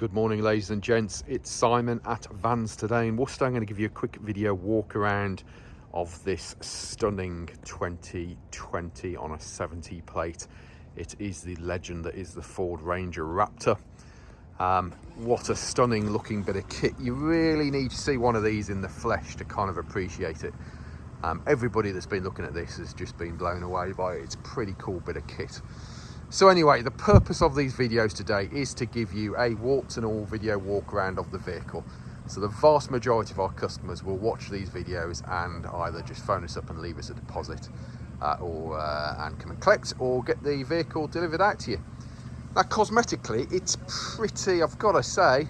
Good morning, ladies and gents. It's Simon at Vans today in Worcester. I'm going to give you a quick video walk around of this stunning 2020 on a 70 plate. It is the legend that is the Ford Ranger Raptor. What a stunning looking bit of kit. You really need to see one of these in the flesh to kind of appreciate it. Everybody that's been looking at this has just been blown away by it. It's a pretty cool bit of kit. So anyway, the purpose of these videos today is to give you a warts and all video walk around of the vehicle. So the vast majority of our customers will watch these videos and either just phone us up and leave us a deposit and come and collect, or get the vehicle delivered out to you. Now cosmetically, it's pretty, I've got to say,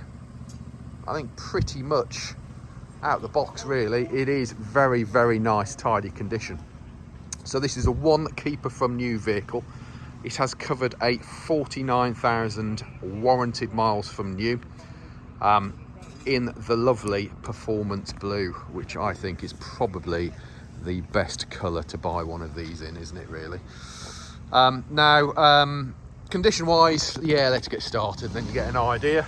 I think pretty much out the box really. It is very, very nice, tidy condition. So this is a one keeper from new vehicle. It has covered a 49,000 warranted miles from new in the lovely performance blue, which I think is probably the best colour to buy one of these in, isn't it really? Condition wise, yeah, let's get started, then you get an idea.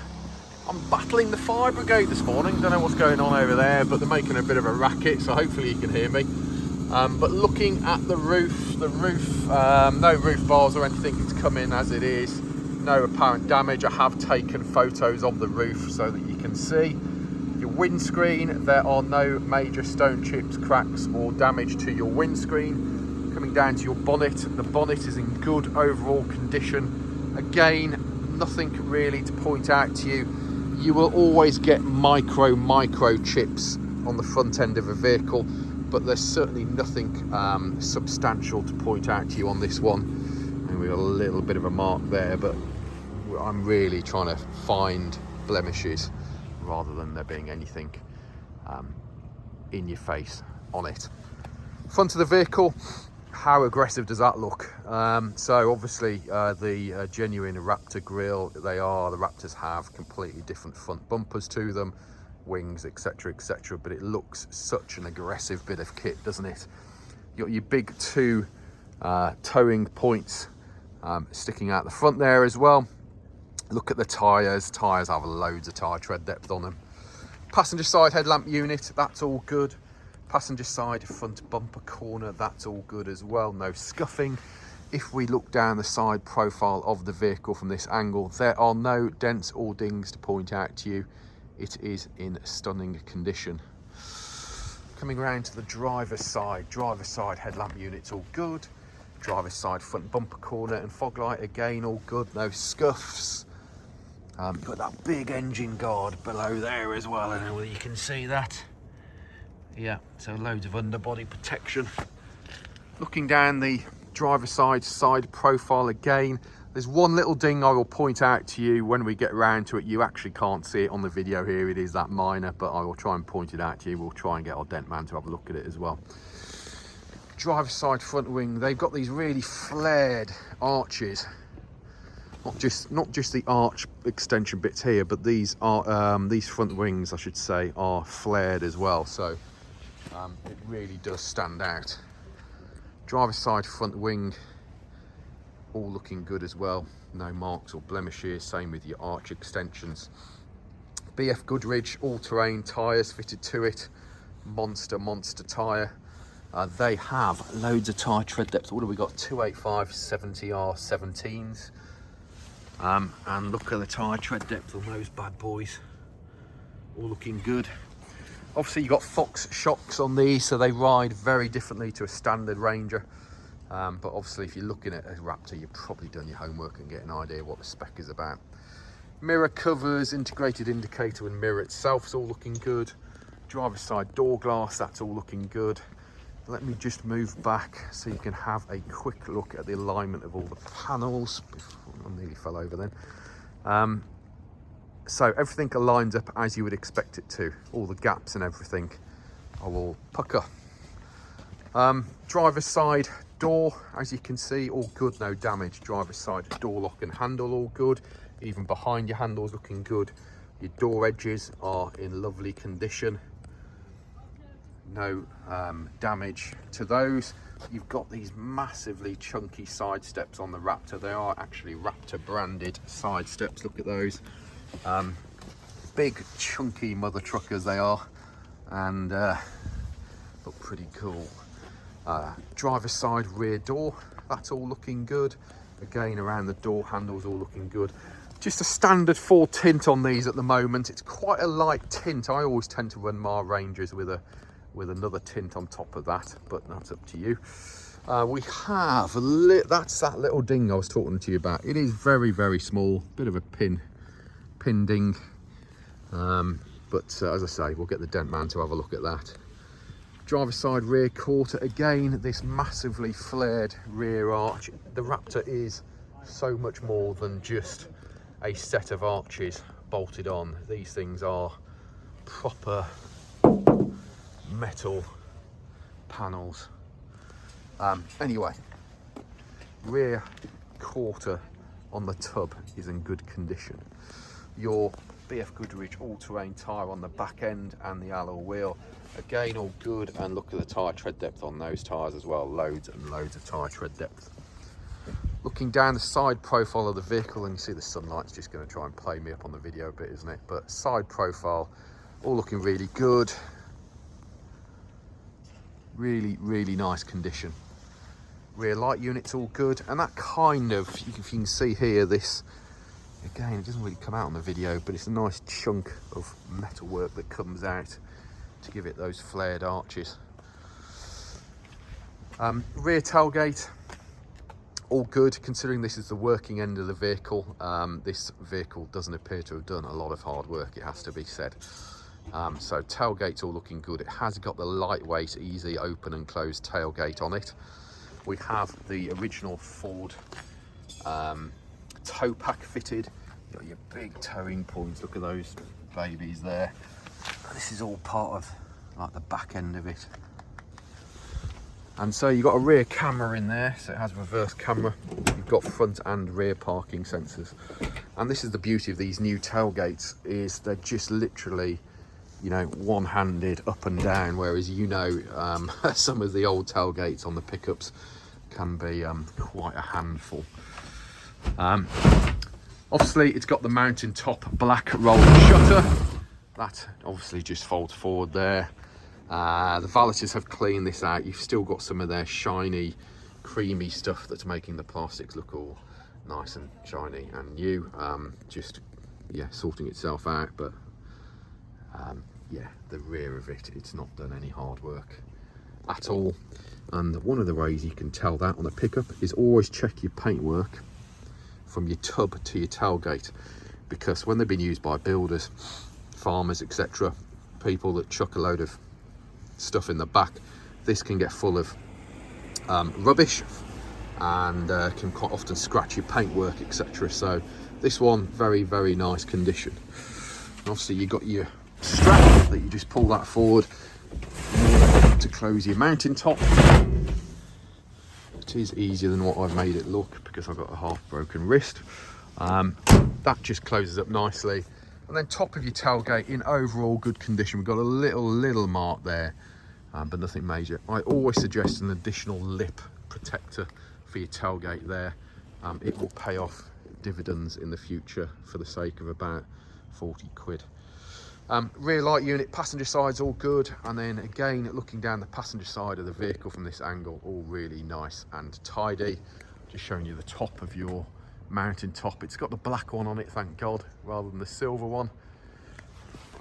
I'm battling the fire brigade this morning. Don't know what's going on over there, but they're making a bit of a racket, so hopefully you can hear me. But looking at the roof, no roof bars or anything, it's come in as it is. No apparent damage. I have taken photos of the roof so that you can see. Your windscreen, there are no major stone chips, cracks or damage to your windscreen. Coming down to your bonnet, the bonnet is in good overall condition. Again, nothing really to point out to you. You will always get micro chips on the front end of a vehicle, but there's certainly nothing substantial to point out to you on this one. And we've got a little bit of a mark there, but I'm really trying to find blemishes rather than there being anything in your face on it. Front of the vehicle, how aggressive does that look? So obviously the genuine Raptor grille, the Raptors have completely different front bumpers to them, wings, etc, but it looks such an aggressive bit of kit, doesn't it? You got your big two towing points sticking out the front there as well. Look at the tyres have loads of tyre tread depth on them. Passenger side headlamp unit, that's all good. Passenger side front bumper corner, that's all good as well, no scuffing. If we look down the side profile of the vehicle from this angle, there are no dents or dings to point out to you. It is in stunning condition. Coming around to the driver's side headlamp unit's all good. Driver's side front bumper corner and fog light, again all good, no scuffs. You've got that big engine guard below there as well, I don't know whether you can see that. Yeah, so loads of underbody protection. Looking down the driver's side profile again, there's one little ding I will point out to you when we get around to it. You actually can't see it on the video here, it is that minor, but I will try and point it out to you. We'll try and get our dent man to have a look at it as well. Driver's side front wing, they've got these really flared arches. Not just the arch extension bits here, but these front wings, I should say, are flared as well. So it really does stand out. Driver's side front wing, all looking good as well. No marks or blemishes, same with your arch extensions. BF Goodrich all-terrain tyres fitted to it. Monster tyre. They have loads of tyre tread depth. What have we got? 285 70R 17s. And look at the tyre tread depth on those bad boys. All looking good. Obviously you've got Fox shocks on these, so they ride very differently to a standard Ranger. But obviously if you're looking at a Raptor, you've probably done your homework and get an idea what the spec is about. Mirror covers, integrated indicator and mirror itself is all looking good. Driver's side door glass, that's all looking good. Let me just move back so you can have a quick look at the alignment of all the panels. I nearly fell over then. So everything aligns up as you would expect it to. All the gaps and everything are all pucker. Driver's side door, as you can see, all good, no damage. Driver's side door lock and handle, all good. Even behind your handles looking good. Your door edges are in lovely condition. No damage to those. You've got these massively chunky side steps on the Raptor. They are actually Raptor branded side steps. Look at those. Big chunky mother truckers they are, and look pretty cool. Driver's side rear door, that's all looking good. Again, around the door handles all looking good. Just a standard Ford tint on these at the moment. It's quite a light tint. I always tend to run my Rangers with another tint on top of that, but that's up to you. We have that's that little ding I was talking to you about. It is very, very small, bit of a pin ding, but as I say, we'll get the dent man to have a look at that. Driver's side rear quarter, again this massively flared rear arch. The Raptor is so much more than just a set of arches bolted on. These things are proper metal panels. Anyway, rear quarter on the tub is in good condition. Your BF Goodrich all-terrain tyre on the back end and the alloy wheel, again all good, and look at the tyre tread depth on those tyres as well. Loads and loads of tyre tread depth. Looking down the side profile of the vehicle, and you see the sunlight's just going to try and play me up on the video a bit, isn't it? But side profile, all looking really good. Really, really nice condition. Rear light unit's all good, and that kind of, if you can see here, this, again, it doesn't really come out on the video, but it's a nice chunk of metalwork that comes out to give it those flared arches. Rear tailgate, all good, considering this is the working end of the vehicle. This vehicle doesn't appear to have done a lot of hard work, it has to be said. So tailgate's all looking good. It has got the lightweight, easy open and close tailgate on it. We have the original Ford tow pack fitted. You've got your big towing points, look at those babies there. This is all part of like the back end of it. And so you've got a rear camera in there, so it has reverse camera. You've got front and rear parking sensors. And this is the beauty of these new tailgates, is they're just literally, you know, one-handed up and down, whereas, you know, some of the old tailgates on the pickups can be quite a handful. Obviously, it's got the mountain top black rolling shutter. That obviously just folds forward there. The valeters have cleaned this out. You've still got some of their shiny, creamy stuff that's making the plastics look all nice and shiny and new. Just, yeah, sorting itself out, but yeah, the rear of it, it's not done any hard work at all. And one of the ways you can tell that on a pickup is always check your paintwork from your tub to your tailgate, because when they've been used by builders, farmers, etc., people that chuck a load of stuff in the back, this can get full of rubbish and can quite often scratch your paintwork, etc. So this one, very, very nice condition. And obviously you've got your strap that you just pull that forward to close your mountain top. It is easier than what I've made it look because I've got a half broken wrist. That just closes up nicely. And then top of your tailgate in overall good condition. We've got a little mark there, but nothing major. I always suggest an additional lip protector for your tailgate there. It will pay off dividends in the future for the sake of about 40 quid. Rear light unit, passenger side's all good, and then again looking down the passenger side of the vehicle from this angle, all really nice and tidy. Just showing you the top of your mountain top. It's got the black one on it, thank God, rather than the silver one.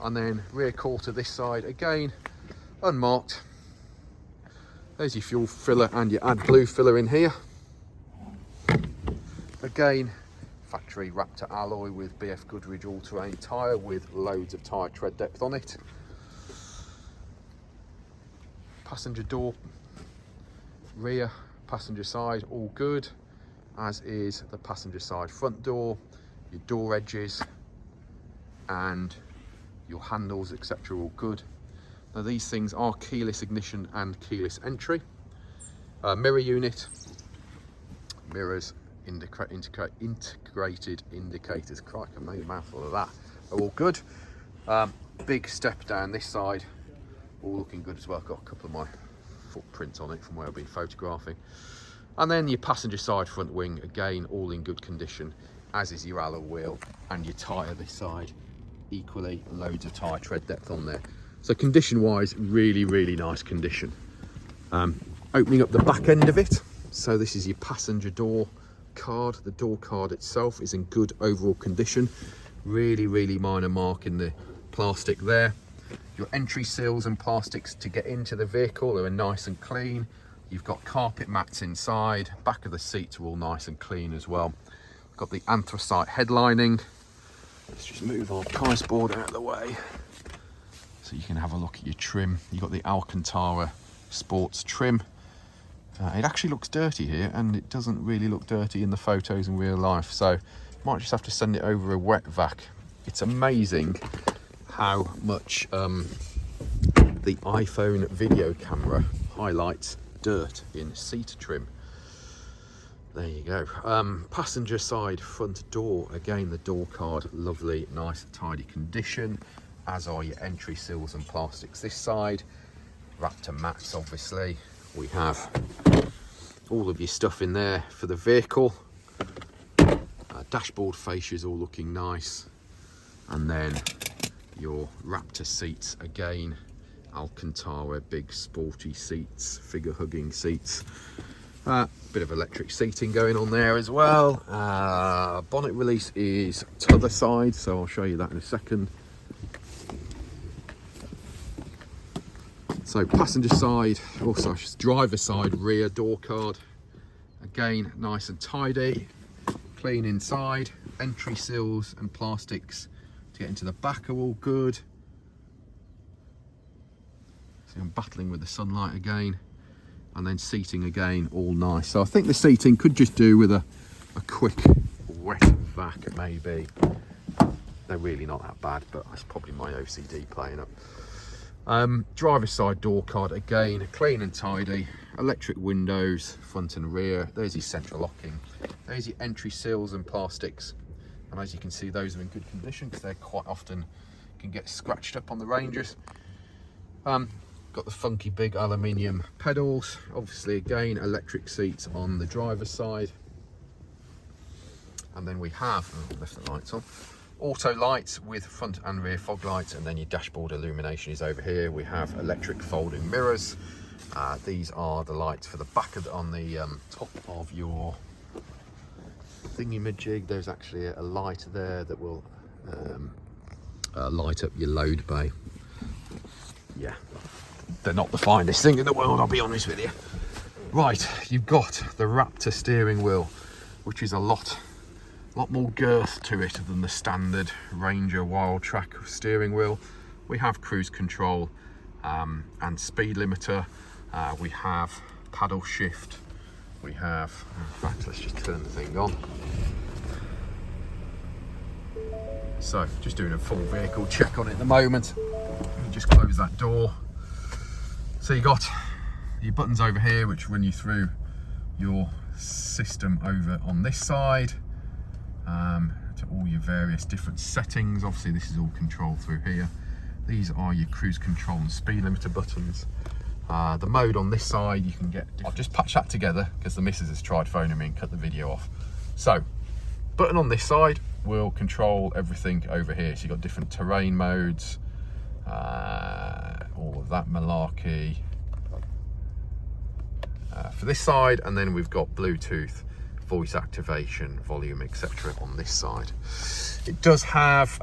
And then rear quarter this side, again unmarked. There's your fuel filler and your AdBlue filler in here. Again, factory Raptor alloy with BF Goodrich all-terrain tyre with loads of tyre tread depth on it. Passenger door, rear, passenger side, all good, as is the passenger side front door, your door edges and your handles, etc., all good. Now these things are keyless ignition and keyless entry. Mirror unit, mirrors, integrated indicators. Crikey, I made a mouthful of that. Are all good. Big step down this side, all looking good as well. Got a couple of my footprints on it from where I've been photographing. And then your passenger side front wing, again all in good condition. as is your alloy wheel and your tyre this side. Equally, loads of tyre tread depth on there. So condition wise, really, really nice condition. Opening up the back end of it. So this is your passenger door card. The door card itself is in good overall condition. Really, really minor mark in the plastic there. Your entry seals and plastics to get into the vehicle are nice and clean. You've got carpet mats inside. Back of the seats are all nice and clean as well. Got the anthracite headlining. Let's just move our price board out of the way so you can have a look at your trim. You've got the Alcantara sports trim. It actually looks dirty here, and it doesn't really look dirty in the photos in real life, so might just have to send it over a wet vac. It's amazing how much the iPhone video camera highlights dirt in seat trim. There you go. Passenger side front door, again the door card, lovely, nice, tidy condition, as are your entry seals and plastics this side. Raptor mats, obviously. We have all of your stuff in there for the vehicle. Dashboard fascias all looking nice, and then your Raptor seats, again Alcantara, big sporty seats, figure hugging seats. Bit of electric seating going on there as well. Bonnet release is t'other side, so I'll show you that in a second. So passenger side, also driver side rear door card, again nice and tidy, clean inside. Entry seals and plastics to get into the back are all good. See, I'm battling with the sunlight again. And then seating again, all nice. So I think the seating could just do with a quick wet vac maybe. They're really not that bad, but that's probably my OCD playing up. Driver's side door card, again clean and tidy. Electric windows, front and rear. There's your central locking. There's your entry seals and plastics. And as you can see, those are in good condition because they quite often can get scratched up on the Rangers. Got the funky big aluminium pedals, obviously again electric seats on the driver's side, and then we have, left the lights on, auto lights with front and rear fog lights, and then your dashboard illumination is over here. We have electric folding mirrors. These are the lights for the back of on the top of your thingy-majig. There's actually a light there that will light up your load bay. Yeah, they're not the finest thing in the world, I'll be honest with you. Right, you've got the Raptor steering wheel, which is a lot more girth to it than the standard Ranger Wild Track steering wheel. We have cruise control and speed limiter. We have paddle shift. We have, in fact, let's just turn the thing on. So, just doing a full vehicle check on it at the moment. Let me just close that door. So you got your buttons over here which run you through your system over on this side, to all your various different settings. Obviously this is all controlled through here. These are your cruise control and speed limiter buttons. The mode on this side you can get, I'll just patch that together because the missus has tried phoning me and cut the video off. So button on this side will control everything over here. So you've got different terrain modes, all of that malarkey for this side, and then we've got Bluetooth, voice activation, volume, etc. on this side. It does have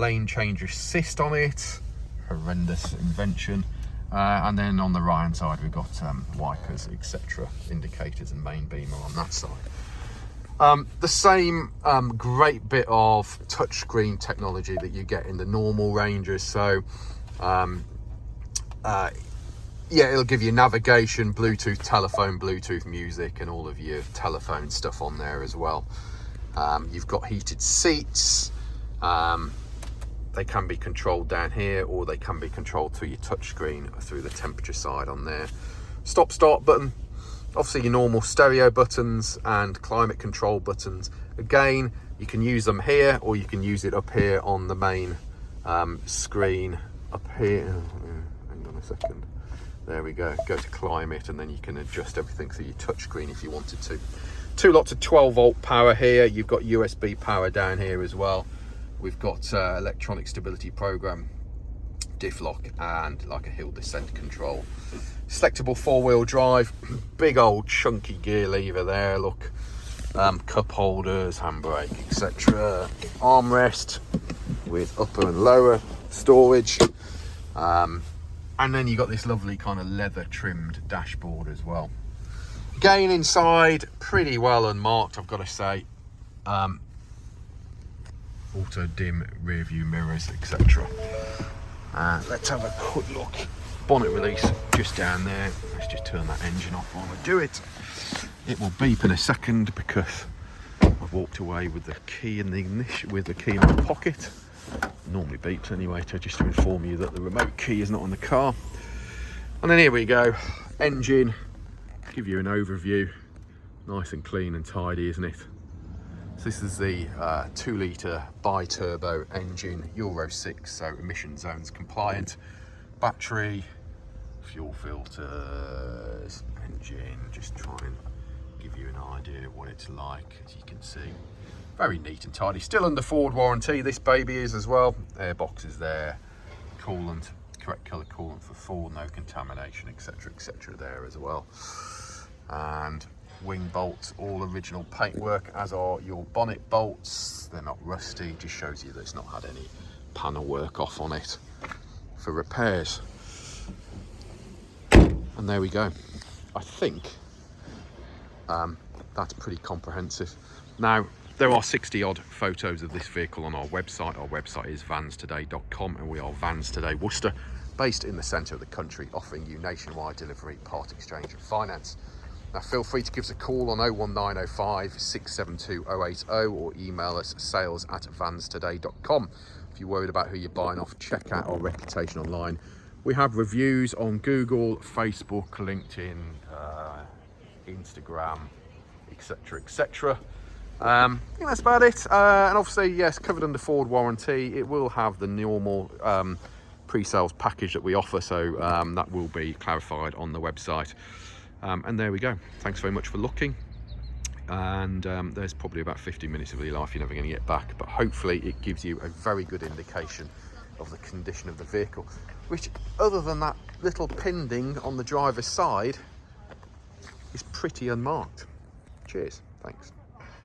lane change assist on it, horrendous invention, and then on the right hand side we've got wipers, etc., indicators and main beamer on that side. The same great bit of touchscreen technology that you get in the normal Rangers. So yeah, it'll give you navigation, Bluetooth telephone, Bluetooth music, and all of your telephone stuff on there as well. You've got heated seats. They can be controlled down here, or they can be controlled through your touchscreen through the temperature side on there. Stop start button, obviously your normal stereo buttons and climate control buttons. Again, you can use them here, or you can use it up here on the main screen up here. Hang on a second. There we go. Go to climate, and then you can adjust everything through your touchscreen if you wanted to. 2 lots of 12 volt power here. You've got USB power down here as well. We've got electronic stability program, diff lock, and like a hill descent control. Selectable 4-wheel drive, big old chunky gear lever there, look. Cup holders, handbrake, etc. Armrest with upper and lower storage. And then you've got this lovely kind of leather trimmed dashboard as well. Again, inside, pretty well unmarked, I've got to say. Auto dim rear view mirrors, etc. Let's have a quick look. Bonnet release just down there. Let's just turn that engine off while I do it. It will beep in a second because I've walked away with the key in the ignition, with the key in my pocket. It normally beeps anyway, just to inform you that the remote key is not on the car. And then here we go. Engine, give you an overview. Nice and clean and tidy, isn't it? So this is the 2 litre bi-turbo engine, Euro 6, so emission zones compliant. Battery, fuel filters, engine, just try and give you an idea of what it's like. As you can see, very neat and tidy. Still under Ford warranty, this baby is as well. Air boxes there, coolant, correct colour coolant for Ford, no contamination, etc, etc there as well. And wing bolts, all original paintwork, as are your bonnet bolts. They're not rusty, just shows you that it's not had any panel work off on it for repairs. And there we go. I think that's pretty comprehensive. Now, there are 60 odd photos of this vehicle on our website. Our website is vanstoday.com, and we are Vans Today Worcester, based in the centre of the country, offering you nationwide delivery, part exchange and finance. Now, feel free to give us a call on 01905 672 080 or email us sales@vanstoday.com. If you're worried about who you're buying off, check out our reputation online. We have reviews on Google, Facebook, LinkedIn, Instagram, etc, etc. I think that's about it. And obviously, yes, covered under Ford warranty. It will have the normal pre-sales package that we offer, so that will be clarified on the website. And there we go. Thanks very much for looking. And there's probably about 50 minutes of your life you're never going to get back, but hopefully it gives you a very good indication of the condition of the vehicle, which, other than that little pin ding on the driver's side, is pretty unmarked. Cheers, thanks.